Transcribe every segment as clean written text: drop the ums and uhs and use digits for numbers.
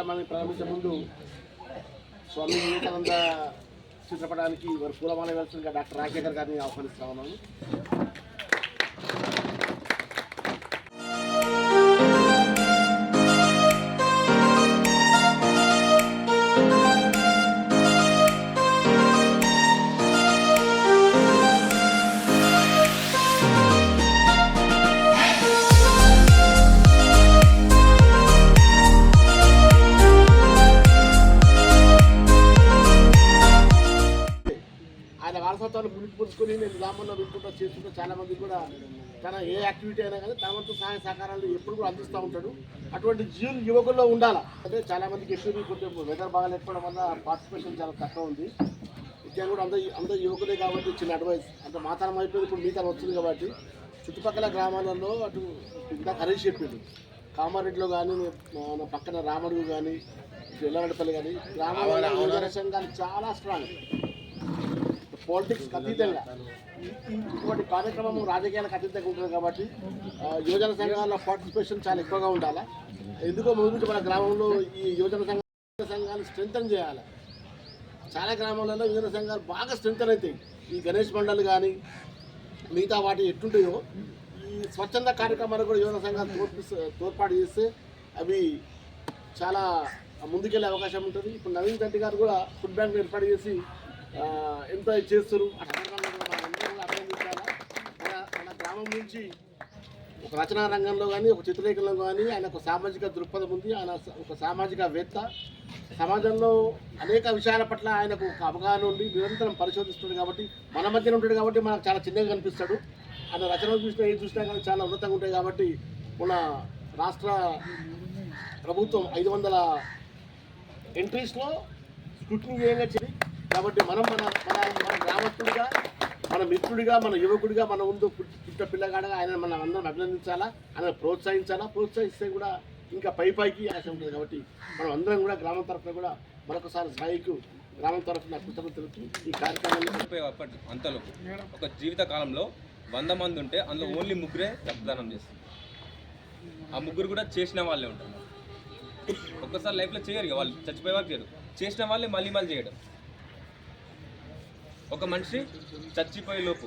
కార్యక్రమాన్ని ప్రారంభించే ముందు స్వామి వివేకానంద చిత్రపటానికి వారు పూలమాల వేయాల్సిందిగా డాక్టర్ రాజశేఖర్ గారిని ఆహ్వానిస్తా ఉన్నాను. ఆయన వారసత్వాన్ని పులుచుకొని నేను గ్రామంలో వింటుంటా చేస్తుంటే చాలామంది కూడా తన ఏ యాక్టివిటీ అయినా కానీ తన వంతు సహాయ సహకారాలు ఎప్పుడు కూడా అందిస్తూ ఉంటాడు. అటువంటి జీవులు యువకుల్లో ఉండాలి. అంటే చాలామందికి ఎప్పుడు కొంచెం వెదర్ బాగా లేకపోవడం వల్ల పార్టిసిపేషన్ చాలా తక్కువ ఉంది. ముఖ్యంగా కూడా అందరూ యువకులే కాబట్టి చిన్న అడ్వైస్ అంటే మాతరం అయిపోయింది, ఇప్పుడు మీతరం వస్తుంది కాబట్టి చుట్టుపక్కల గ్రామాలలో అటు ఇందాక హరీష్ చెప్పిండు కామారెడ్డిలో కానీ మన పక్కన రామడుగు కానీ ఎల్లవడిపల్లి కానీ గ్రామాలలో యువజన సంఘాలు చాలా స్ట్రాంగ్, పాలిటిక్స్ అతీతంగా ఇటువంటి కార్యక్రమం రాజకీయాలకు అతీతంగా ఉంటుంది కాబట్టి యువజన సంఘాల పార్టిసిపేషన్ చాలా ఎక్కువగా ఉండాలి. ఎందుకో ముందు మన గ్రామంలో ఈ యువజన సంఘాలు స్ట్రెంథన్ చేయాలి. చాలా గ్రామాలలో యువజన సంఘాలు బాగా స్ట్రెంథన్ అవుతాయి. ఈ గణేష్ మండలి కానీ మిగతా వాటి ఎట్టుంటాయో ఈ స్వచ్ఛంద కార్యక్రమాలు కూడా యువజన సంఘాలు తోడ్పాటు చేస్తే అవి చాలా ముందుకెళ్ళే అవకాశం ఉంటుంది. ఇప్పుడు నవీన్ రెడ్డి గారు కూడా ఫుడ్ బ్యాంక్ ఏర్పాటు చేసి ఎంత చేస్తారు అందరం అభినందించాలా. మన గ్రామం నుంచి ఒక రచనా రంగంలో కానీ ఒక చిత్రలేఖనంలో కానీ ఆయన ఒక సామాజిక దృక్పథం ఉంది. ఆయన ఒక సామాజికవేత్త, సమాజంలో అనేక విషయాల పట్ల ఆయనకు ఒక అవగాహన ఉండి నిరంతరం పరిశోధిస్తున్నాడు కాబట్టి మన మధ్యన ఉంటాడు కాబట్టి మనకు చాలా చిన్నగా కనిపిస్తాడు. ఆయన రచనలు చూసినా ఏది చూసినా కానీ చాలా ఉన్నతంగా ఉంటాయి కాబట్టి మన రాష్ట్ర ప్రభుత్వం 500 ఎంట్రీస్లో స్క్రూటినీ చేయంగా చేయాలి. కాబట్టి మనం మన గ్రామస్తుడిగా, మన మిత్రుడిగా, మన యువకుడిగా, మన ముందు పుట్ట పిల్లగాడగా ఆయన మనం అందరం అభినందించాలా, ఆయన ప్రోత్సహించాలా. ప్రోత్సహిస్తే కూడా ఇంకా పైకి ఆశ ఉంటుంది. కాబట్టి మనం అందరం కూడా గ్రామం తరఫున కూడా మరొకసారి స్థాయికి గ్రామం తరఫున కృతజ్ఞతలు ఈ కార్యక్రమాన్ని అంతలో ఒక జీవిత కాలంలో 100 మంది ఉంటే అందులో ఓన్లీ ముగ్గురే రక్తదానం చేస్తారు. ఆ ముగ్గురు కూడా చేసిన వాళ్ళే ఉంటారు. ఒక్కసారి లైఫ్లో చేయరు, వాళ్ళు చచ్చిపోయే వాళ్ళు చేయరు, చేసిన వాళ్ళే మళ్ళీ చేయడం. ఒక మనిషి చచ్చిపోయే లోపు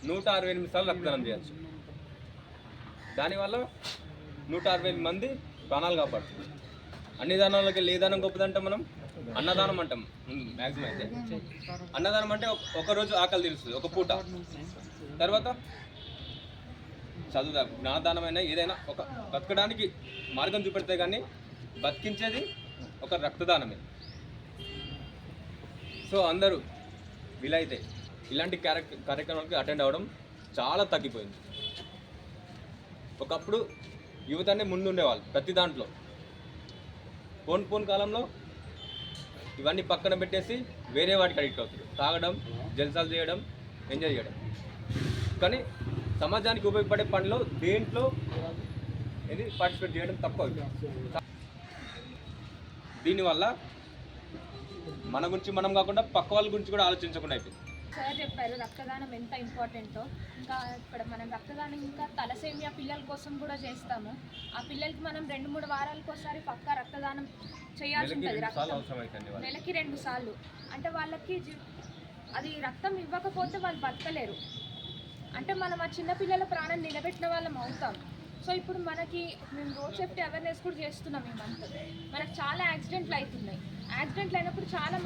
168 సార్లు రక్తదానం చేయొచ్చు. దానివల్ల 168 మంది ప్రాణాలు కాపాడుతుంది. అన్ని దానాలకి ఏ దానం గొప్పదంటే మనం అన్నదానం అంటాం మ్యాక్సిమం. అయితే అన్నదానం అంటే ఒకరోజు ఆకలి తీరుస్తుంది, ఒక పూట. తర్వాత చదువు జ్ఞానదానమైనా ఏదైనా ఒక బతకడానికి మార్గం చూపెడితే కానీ బతికించేది ఒక రక్తదానమే. సో అందరూ వీలైతే ఇలాంటి కార్యక్రమాలకి అటెండ్ అవ్వడం చాలా తగ్గిపోయింది. ఒకప్పుడు యువతనే ముందుండేవాళ్ళు ప్రతి దాంట్లో. ఫోన్ కాలంలో ఇవన్నీ పక్కన పెట్టేసి వేరే వాటికి అడిక్ట్ అవుతుంది. తాగడం, జల్సాలు చేయడం, ఎంజాయ్ చేయడం. కానీ సమాజానికి ఉపయోగపడే పనిలో దేంట్లో ఇది పార్టిసిపేట్ చేయడం తక్కువ. దీనివల్ల మన గురించి మనం కాకుండా పక్క వాళ్ళ గురించి కూడా ఆలోచించకుండా అయిపోయింది. సార్ చెప్పారు రక్తదానం ఎంత ఇంపార్టెంటో. ఇంకా ఇక్కడ మనం రక్తదానం ఇంకా తలసేమియా పిల్లల కోసం కూడా చేస్తాము. ఆ పిల్లలకి మనం 2-3 వారాలకు ఒకసారి పక్కా రక్తదానం చేయాల్సి ఉంటుంది. నెలకి 2 సార్లు. అంటే వాళ్ళకి అది రక్తం ఇవ్వకపోతే వాళ్ళు బతకలేరు. అంటే మనం ఆ చిన్నపిల్లల ప్రాణం నిలబెట్టిన వాళ్ళం అవుతాం. సో ఇప్పుడు మేము రోడ్ సేఫ్టీ అవేర్నెస్ కూడా చేస్తున్నాం. ఈ మంత్ మనకు చాలా యాక్సిడెంట్లు అవుతున్నాయి. యాక్సిడెంట్లు అయినప్పుడు చాలా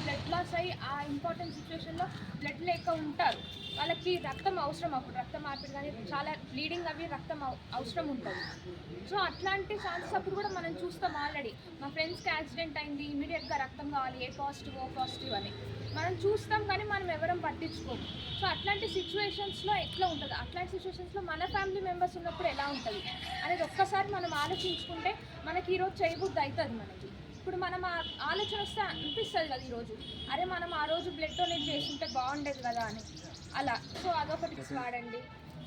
బ్లడ్ లాస్ అయ్యి ఆ ఇంపార్టెంట్ సిచ్యువేషన్లో బ్లడ్ లేక ఉంటారు. వాళ్ళకి రక్తం అవసరం. అప్పుడు రక్త మార్పిడి కానీ చాలా బ్లీడింగ్ అవి రక్తం అవసరం ఉంటుంది. సో అట్లాంటి ఛాన్సెస్ అప్పుడు కూడా మనం చూస్తాం. ఆల్రెడీ మా ఫ్రెండ్స్కి యాక్సిడెంట్ అయింది, ఇమీడియట్గా రక్తం కావాలి, ఏ పాజిటివ్ ఓ పాజిటివ్ అని మనం చూస్తాం, కానీ మనం ఎవరం పట్టించుకోము. సో అట్లాంటి సిచ్యువేషన్స్లో ఎట్లా ఉంటుంది, అట్లాంటి సిచ్యువేషన్స్లో మన ఫ్యామిలీ మెంబర్స్ ఉన్నప్పుడు ఎలా ఉంటుంది అనేది ఒక్కసారి మనం ఆలోచించుకుంటే మనకి ఈరోజు చేయబుద్ధి అవుతుంది. మనకి ఇప్పుడు మనం ఆ ఆలోచన వస్తే అనిపిస్తుంది కదా ఈరోజు, అరే మనం ఆ రోజు బ్లడ్ డొనేట్ చేస్తుంటే బాగుండేది కదా అని అలా. సో అదొకటి వాడండి.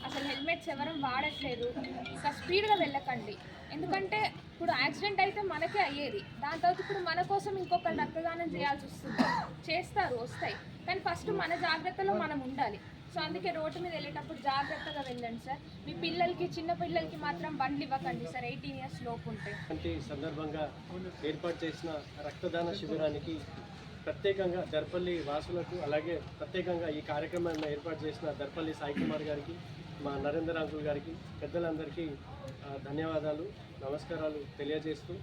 అసలు హెల్మెట్స్ ఎవరం వాడట్లేదు. ఇంకా స్పీడ్గా వెళ్ళకండి. ఎందుకంటే ఇప్పుడు యాక్సిడెంట్ అయితే మనకే అయ్యేది. దాని తర్వాత ఇప్పుడు మన కోసం ఇంకొకరు రక్తదానం చేయాల్సి వస్తుంది. చేస్తారు, వస్తాయి, కానీ ఫస్ట్ మన జాగ్రత్తలో మనం ఉండాలి. సో అందుకే రోడ్డు మీద వెళ్ళేటప్పుడు జాగ్రత్తగా వెళ్ళండి సార్. మీ పిల్లలకి, చిన్న పిల్లలకి మాత్రం బండ్లు ఇవ్వకండి సార్ 18 years లోపు ఉంటే. అంటే ఈ సందర్భంగా ఏర్పాటు చేసిన రక్తదాన శిబిరానికి ప్రత్యేకంగా దర్పల్లి వాసులకు, అలాగే ప్రత్యేకంగా ఈ కార్యక్రమాన్ని ఏర్పాటు చేసిన దర్పల్లి సాయి కుమార్ గారికి, మా నరేందర్ అంకుల్ గారికి, పెద్దలందరికీ ధన్యవాదాలు, నమస్కారాలు తెలియజేస్తూ,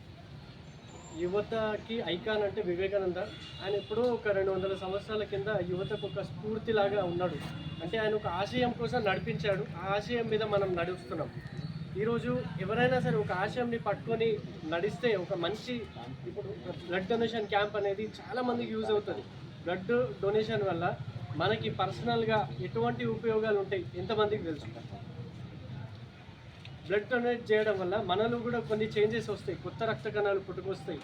యువతకి ఐకాన్ అంటే వివేకానంద. ఆయన ఎప్పుడో ఒక 200 సంవత్సరాల కింద యువతకు ఒక స్ఫూర్తిలాగా ఉన్నాడు. అంటే ఆయన ఒక ఆశయం కోసం నడిపించాడు, ఆ ఆశయం మీద మనం నడుస్తున్నాం. ఈరోజు ఎవరైనా సరే ఒక ఆశయంని పట్టుకొని నడిస్తే ఒక మంచి, ఇప్పుడు బ్లడ్ డొనేషన్ క్యాంప్ అనేది చాలామందికి యూజ్ అవుతుంది. బ్లడ్ డొనేషన్ వల్ల మనకి పర్సనల్గా ఎటువంటి ఉపయోగాలు ఉంటాయి ఎంతమందికి తెలుసు? బ్లడ్ డొనేట్ చేయడం వల్ల మనలో కూడా కొన్ని చేంజెస్ వస్తాయి, కొత్త రక్త కణాలు పుట్టుకొస్తాయి,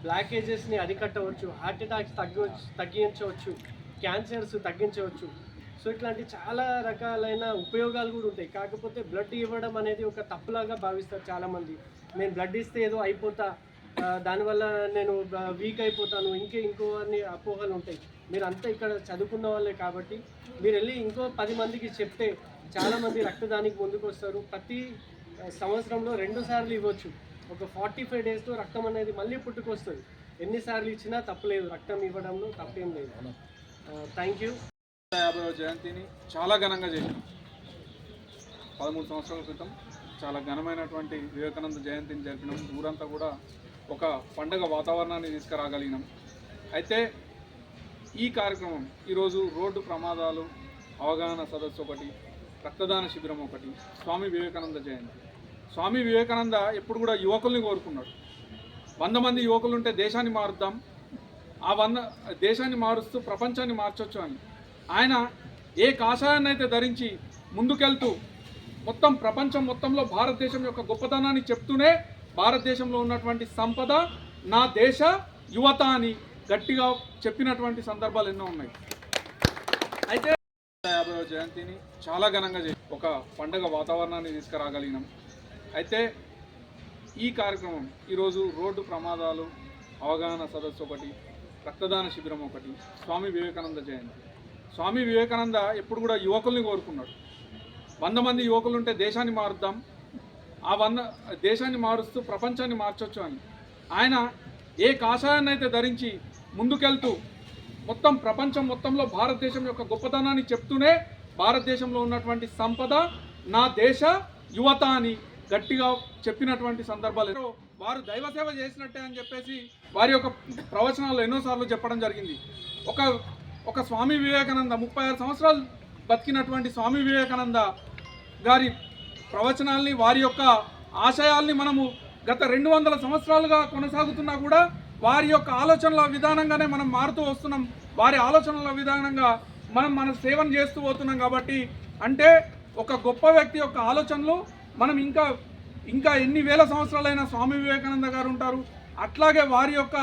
బ్లాకేజెస్ని అరికట్టవచ్చు, హార్ట్ అటాక్స్ తగ్గించవచ్చు, క్యాన్సర్స్ తగ్గించవచ్చు. సో ఇట్లాంటి చాలా రకాలైన ఉపయోగాలు కూడా ఉంటాయి. కాకపోతే బ్లడ్ ఇవ్వడం అనేది ఒక తప్పులాగా భావిస్తారు చాలామంది. నేను బ్లడ్ ఇస్తే ఏదో అయిపోతా, దానివల్ల నేను వీక్ అయిపోతాను, ఇంకో అన్ని అపోహలు ఉంటాయి. మీరు అంతా ఇక్కడ చదువుకున్న వాళ్ళే కాబట్టి మీరు వెళ్ళి ఇంకో 10 మందికి చెప్తే చాలామంది రక్తదానికి ముందుకు వస్తారు. ప్రతి సంవత్సరంలో 2 సార్లు ఇవ్వచ్చు. ఒక 45 daysలో రక్తం అనేది మళ్ళీ పుట్టుకొస్తుంది. ఎన్నిసార్లు ఇచ్చినా తప్పులేదు, రక్తం ఇవ్వడంలో తప్పేం లేదు. Thank you. 50వ జయంతిని చాలా ఘనంగా చేసినాం. 13 సంవత్సరాల క్రితం చాలా ఘనమైనటువంటి వివేకానంద జయంతిని జరిపినాం. ఊరంతా కూడా ఒక పండగ వాతావరణాన్ని తీసుకురాగలిగినాం. అయితే ఈ కార్యక్రమం ఈరోజు రోడ్డు ప్రమాదాలు అవగాహన సదస్సు ఒకటి, రక్తదాన శిబిరం ఒకటి, స్వామి వివేకానంద జయంతి. స్వామి వివేకానంద ఎప్పుడు కూడా యువకుల్ని కోరుకున్నాడు. 100 మంది యువకులు ఉంటే దేశాన్ని మారుద్దాం, ఆ 100 దేశాన్ని మారుస్తూ ప్రపంచాన్ని మార్చొచ్చు అని. ఆయన ఏ కాషాయాన్ని అయితే ధరించి ముందుకెళ్తూ మొత్తం ప్రపంచం మొత్తంలో భారతదేశం యొక్క గొప్పతనాన్ని చెప్తూనే భారతదేశంలో ఉన్నటువంటి సంపద నా దేశ యువత అని గట్టిగా చెప్పినటువంటి సందర్భాలు ఎన్నో ఉన్నాయి. అయితే 50వ జయంతిని చాలా ఘనంగా ఒక పండగ వాతావరణాన్ని తీసుకురాగలిగినాం. అయితే ఈ కార్యక్రమం ఈరోజు రోడ్డు ప్రమాదాలు అవగాహన సదస్సు ఒకటి, రక్తదాన శిబిరం ఒకటి, స్వామి వివేకానంద జయంతి. స్వామి వివేకానంద ఎప్పుడు కూడా యువకుల్ని కోరుకున్నాడు. 100 మంది యువకులు ఉంటే దేశాన్ని మారుద్దాం, ఆ 100 దేశాన్ని మారుస్తూ ప్రపంచాన్ని మార్చొచ్చు అని. ఆయన ఏ కాషాయాన్ని అయితే ధరించి ముందుకెళ్తూ మొత్తం ప్రపంచం మొత్తంలో భారతదేశం యొక్క గొప్పతనాన్ని చెప్తూనే భారతదేశంలో ఉన్నటువంటి సంపద నా దేశ యువత అని గట్టిగా చెప్పినటువంటి సందర్భాలు. వారు దైవ సేవ చేసినట్టే అని చెప్పేసి వారి యొక్క ప్రవచనాల్లో ఎన్నోసార్లు చెప్పడం జరిగింది. ఒక స్వామి వివేకానంద 36 సంవత్సరాలు బతికినటువంటి స్వామి వివేకానంద గారి ప్రవచనాల్ని, వారి యొక్క ఆశయాల్ని మనము గత 200 సంవత్సరాలుగా కొనసాగుతున్నా కూడా వారి యొక్క ఆలోచనల విధానంగానే మనం మారుతూ వస్తున్నాం. వారి ఆలోచనల విధానంగా మనం మన సేవను చేస్తూ పోతున్నాం. కాబట్టి అంటే ఒక గొప్ప వ్యక్తి యొక్క ఆలోచనలు మనం ఇంకా ఎన్ని వేల సంవత్సరాలైనా స్వామి వివేకానంద గారు ఉంటారు. అట్లాగే వారి యొక్క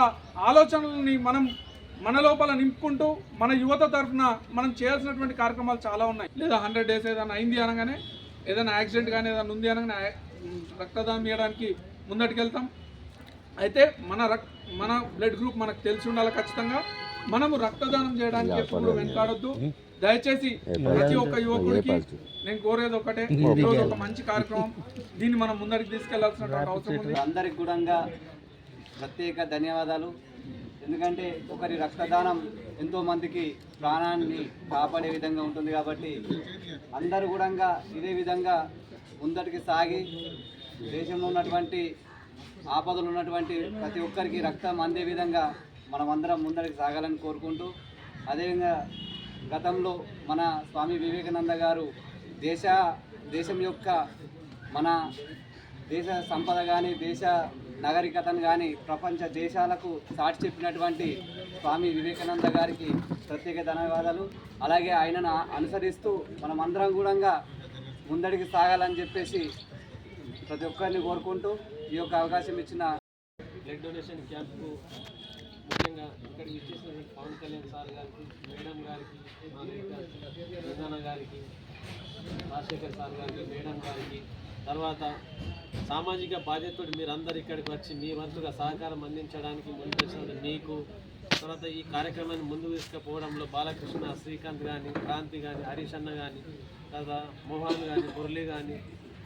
ఆలోచనల్ని మనం మన లోపల నింపుకుంటూ మన యువత తరఫున మనం చేయాల్సినటువంటి కార్యక్రమాలు చాలా ఉన్నాయి. లేదా 100 days ఏదైనా అయింది అనగానే, ఏదైనా యాక్సిడెంట్ కానీ ఏదైనా ఉంది అనగానే రక్తదానం చేయడానికి ముందటికెళ్తాం. అయితే మన బ్లడ్ గ్రూప్ మనకు తెలిసి ఉండాలి. ఖచ్చితంగా మనము రక్తదానం చేయడానికి ఎప్పుడు వెనకాడొద్దు. దయచేసి ప్రతి ఒక్క యువకుడికి నేను కోరేది ఒకటే, ఈరోజు ఒక మంచి కార్యక్రమం, దీన్ని మనం ముందరికి తీసుకెళ్లాల్సినటువంటి అవసరం ఉంది. అందరికి కూడా ప్రత్యేక ధన్యవాదాలు. ఎందుకంటే ఒకరి రక్తదానం ఎంతో మందికి ప్రాణాన్ని కాపాడే విధంగా ఉంటుంది. కాబట్టి అందరూ కూడా ఇదే విధంగా ముందటికి సాగి దేశంలో ఉన్నటువంటి ఆపదలు ఉన్నటువంటి ప్రతి ఒక్కరికి రక్తం అందే విధంగా మనమందరం ముందరికి సాగాలని కోరుకుంటూ, అదేవిధంగా గతంలో మన స్వామి వివేకానంద గారు దేశం యొక్క మన దేశ సంపద కానీ దేశ నాగరికతను కానీ ప్రపంచ దేశాలకు సాటి చెప్పినటువంటి స్వామి వివేకానంద గారికి ప్రత్యేక ధన్యవాదాలు. అలాగే ఆయనను అనుసరిస్తూ మనమందరం కూడా ముందడికి సాగాలని చెప్పేసి ప్రతి ఒక్కరిని కోరుకుంటూ ఈ యొక్క అవకాశం ఇచ్చిన బ్లడ్ డొనేషన్ క్యాంప్కు ముఖ్యంగా ఇక్కడికి ఇచ్చేసినటువంటి పవన్ కళ్యాణ్ సార్ గారికి, మేడం గారికి, ప్రధాన గారికి, రాజశేఖర్ సార్ గారికి, మేడం గారికి, తర్వాత సామాజిక బాధ్యతతో మీరందరూ ఇక్కడికి వచ్చి మీ వంతుగా సహకారం అందించడానికి ముందుకొచ్చిన మీకు తర్వాత ఈ కార్యక్రమాన్ని ముందుకు తీసుకుపోవడంలో బాలకృష్ణ, శ్రీకాంత్ కానీ, క్రాంతి కానీ, హరీష్ అన్న కానీ, తర్వాత మోహన్ కానీ, మురళి కానీ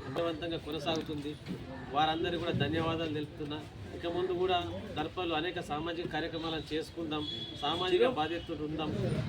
విజయవంతంగా కొనసాగుతుంది. వారందరికీ కూడా ధన్యవాదాలు తెలుపుతున్నా. ఇక ముందు కూడా దర్పల్లో అనేక సామాజిక కార్యక్రమాలను చేసుకుందాం, సామాజిక బాధ్యతలు ఉందాం.